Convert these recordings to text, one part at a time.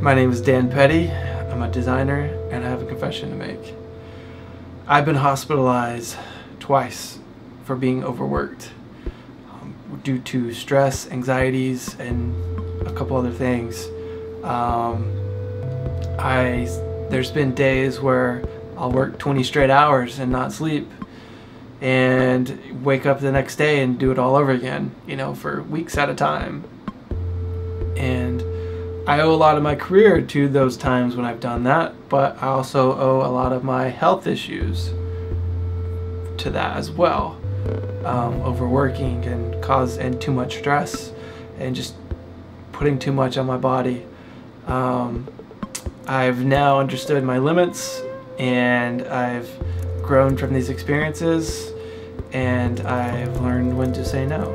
My name is Dan Petty. I'm a designer and I have a confession to make. I've been hospitalized twice for being overworked due to stress, anxieties, and a couple other things. There's been days where I'll work 20 straight hours and not sleep and wake up the next day and do it all over again, you know, for weeks at a time. And I owe a lot of my career to those times when I've done that, but I also owe a lot of my health issues to that as well. Overworking and too much stress and just putting too much on my body. I've now understood my limits and I've grown from these experiences and I've learned when to say no.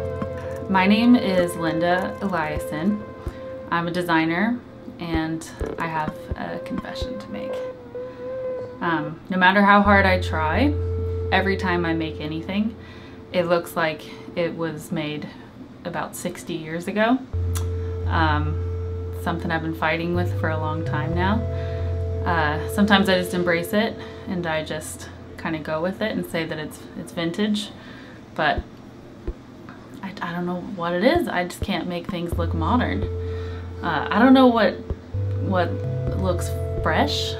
My name is Linda Eliason. I'm a designer and I have a confession to make. No matter how hard I try, every time I make anything, it looks like it was made about 60 years ago. Something I've been fighting with for a long time now. Sometimes I just embrace it and I just kind of go with it and say that it's vintage, but I don't know what it is. I just can't make things look modern. I don't know what looks fresh.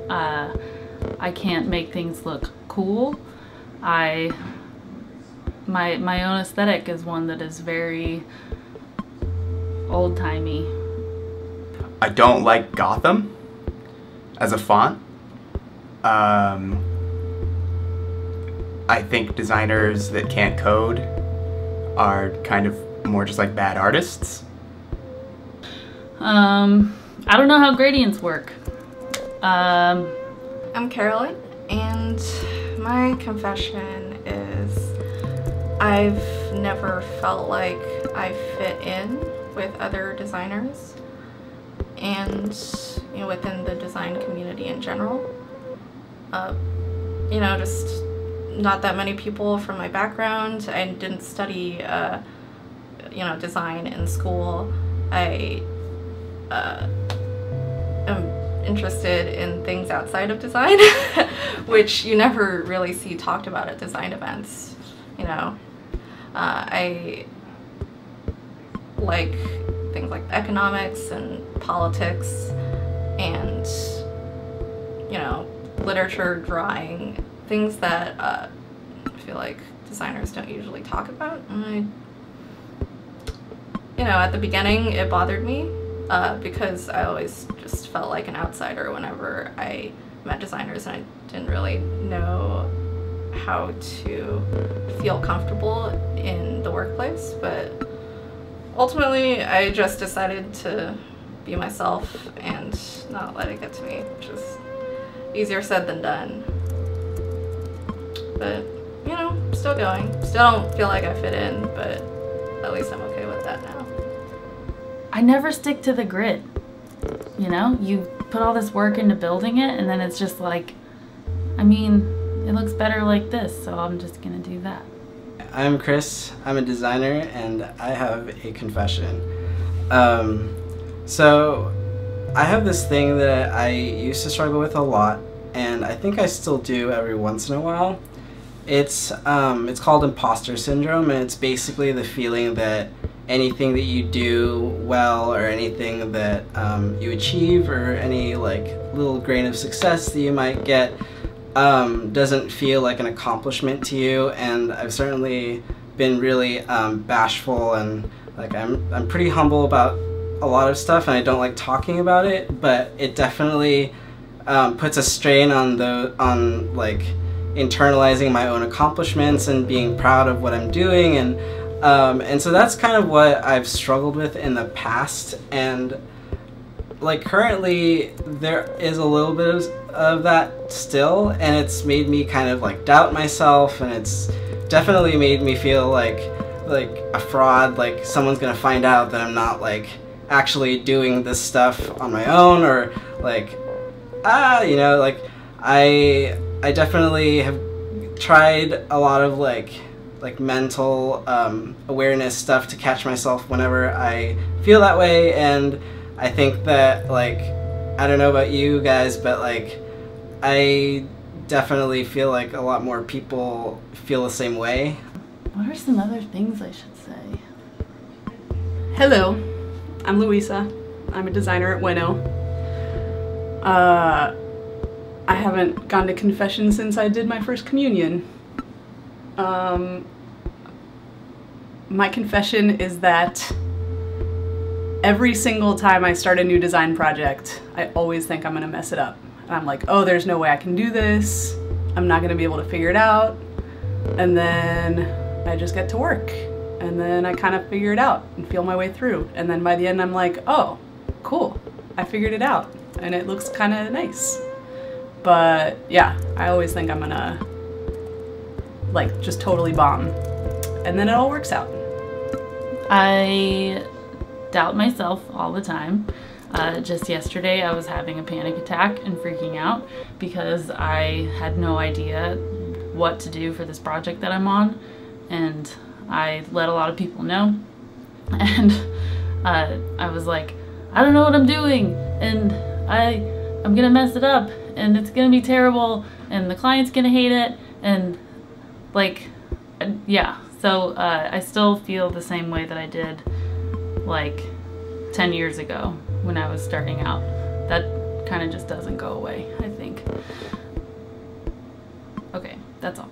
I can't make things look cool. My own aesthetic is one that is very old-timey. I don't like Gotham as a font. I think designers that can't code are kind of more just like bad artists. I don't know how gradients work. I'm Carolyn, and my confession is I've never felt like I fit in with other designers and, you know, within the design community in general. You know, just not that many people from my background. I didn't study, you know, design in school. I am interested in things outside of design, which you never really see talked about at design events, you know. I like things like economics and politics and, you know, literature, drawing, things that I feel like designers don't usually talk about. And you know, at the beginning it bothered me because I always just felt like an outsider whenever I met designers and I didn't really know how to feel comfortable in the workplace. But ultimately I just decided to be myself and not let it get to me, which is easier said than done. But, you know, still going. Still don't feel like I fit in, but at least I'm okay with that now. I never stick to the grid. You know, you put all this work into building it and then it's just like, I mean, it looks better like this, so I'm just gonna do that. I'm Chris, I'm a designer, and I have a confession. So I have this thing that I used to struggle with a lot, and I think I still do every once in a while. It's called imposter syndrome, and it's basically the feeling that anything that you do well or anything that you achieve or any like little grain of success that you might get doesn't feel like an accomplishment to you. And I've certainly been really bashful and like I'm pretty humble about a lot of stuff, and I don't like talking about it, but it definitely puts a strain on like internalizing my own accomplishments and being proud of what I'm doing, and so that's kind of what I've struggled with in the past. And like currently there is a little bit of that still, and it's made me kind of like doubt myself, and it's definitely made me feel like a fraud, like someone's gonna find out that I'm not like actually doing this stuff on my own, or like you know, like I definitely have tried a lot of like mental awareness stuff to catch myself whenever I feel that way, and I think that, like, I don't know about you guys, but, like, I definitely feel like a lot more people feel the same way. What are some other things I should say? Hello, I'm Louisa. I'm a designer at Weno. I haven't gone to confession since I did my first communion. My confession is that every single time I start a new design project, I always think I'm gonna mess it up. And I'm like, oh, there's no way I can do this. I'm not gonna be able to figure it out. And then I just get to work. And then I kind of figure it out and feel my way through. And then by the end, I'm like, oh, cool, I figured it out. And it looks kind of nice. But yeah, I always think I'm gonna like just totally bomb. And then it all works out. I doubt myself all the time. Just yesterday I was having a panic attack and freaking out because I had no idea what to do for this project that I'm on, and I let a lot of people know, and I was like, I don't know what I'm doing, and I'm gonna mess it up, and it's gonna be terrible, and the client's gonna hate it, and like, yeah. So I still feel the same way that I did like 10 years ago when I was starting out. That kind of just doesn't go away, I think. Okay, that's all.